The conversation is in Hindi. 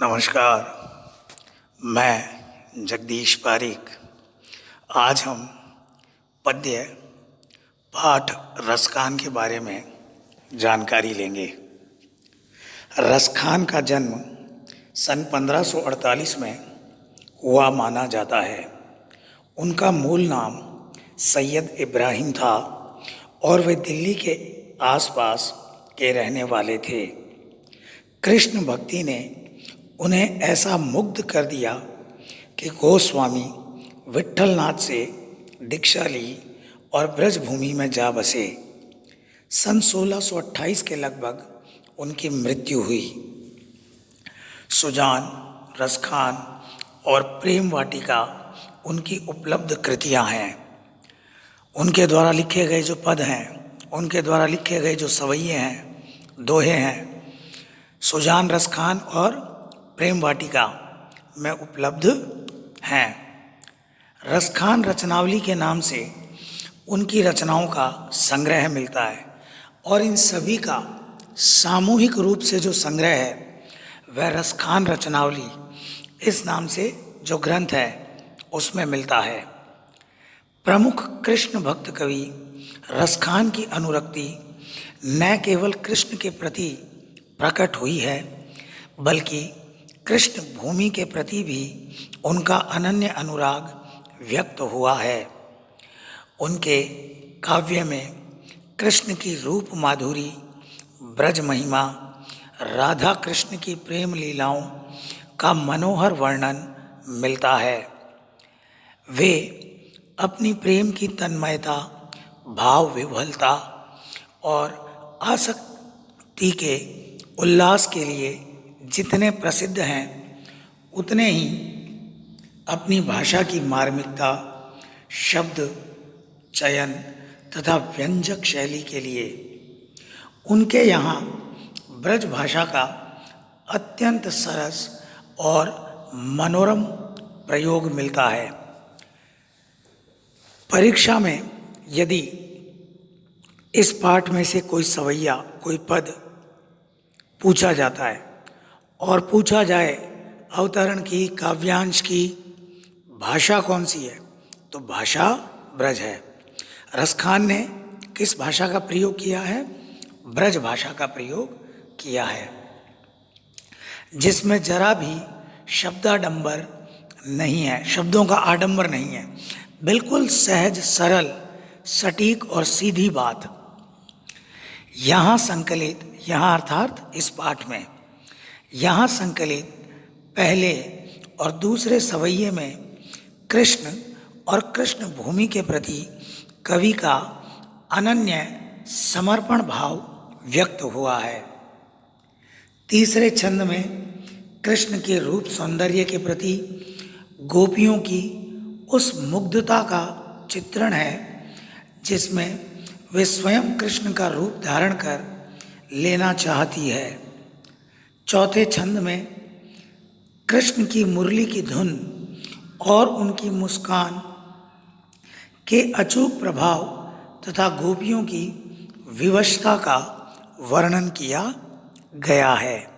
नमस्कार। मैं जगदीश पारीक। आज हम पद्य पाठ रसखान के बारे में जानकारी लेंगे। रसखान का जन्म सन 1548 में हुआ माना जाता है। उनका मूल नाम सैयद इब्राहिम था और वे दिल्ली के आसपास के रहने वाले थे। कृष्ण भक्ति ने उन्हें ऐसा मुग्ध कर दिया कि गोस्वामी विट्ठलनाथ से दीक्षा ली और ब्रजभूमि में जा बसे। सन 1628 के लगभग उनकी मृत्यु हुई। सुजान, रसखान और प्रेम वाटिका उनकी उपलब्ध कृतियां हैं। उनके द्वारा लिखे गए जो पद हैं, उनके द्वारा लिखे गए जो सवैये हैं, दोहे हैं, सुजान, रसखान और प्रेम वाटिका में उपलब्ध हैं। रसखान रचनावली के नाम से उनकी रचनाओं का संग्रह मिलता है और इन सभी का सामूहिक रूप से जो संग्रह है वह रसखान रचनावली इस नाम से जो ग्रंथ है उसमें मिलता है। प्रमुख कृष्ण भक्त कवि रसखान की अनुरक्ति न केवल कृष्ण के प्रति प्रकट हुई है बल्कि कृष्ण भूमि के प्रति भी उनका अनन्य अनुराग व्यक्त हुआ है। उनके काव्य में कृष्ण की रूप माधुरी, ब्रज महिमा, राधा कृष्ण की प्रेम लीलाओं का मनोहर वर्णन मिलता है। वे अपनी प्रेम की तन्मयता, भाव विह्वलता और आसक्ति के उल्लास के लिए जितने प्रसिद्ध हैं उतने ही अपनी भाषा की मार्मिकता, शब्द चयन तथा व्यंजक शैली के लिए उनके यहाँ ब्रज भाषा का अत्यंत सरस और मनोरम प्रयोग मिलता है। परीक्षा में यदि इस पाठ में से कोई सवैया, कोई पद पूछा जाता है और पूछा जाए अवतरण की, काव्यांश की भाषा कौन सी है, तो भाषा ब्रज है। रसखान ने किस भाषा का प्रयोग किया है? ब्रज भाषा का प्रयोग किया है, जिसमें जरा भी शब्दाडंबर नहीं है, शब्दों का आडंबर नहीं है। बिल्कुल सहज, सरल, सटीक और सीधी बात यहाँ संकलित, यहाँ अर्थात इस पाठ में यहाँ संकलित पहले और दूसरे सवैये में कृष्ण और कृष्ण भूमि के प्रति कवि का अनन्य समर्पण भाव व्यक्त हुआ है। तीसरे छंद में कृष्ण के रूप सौंदर्य के प्रति गोपियों की उस मुग्धता का चित्रण है जिसमें वे स्वयं कृष्ण का रूप धारण कर लेना चाहती है। चौथे छंद में कृष्ण की मुरली की धुन और उनकी मुस्कान के अचूक प्रभाव तथा गोपियों की विवशता का वर्णन किया गया है।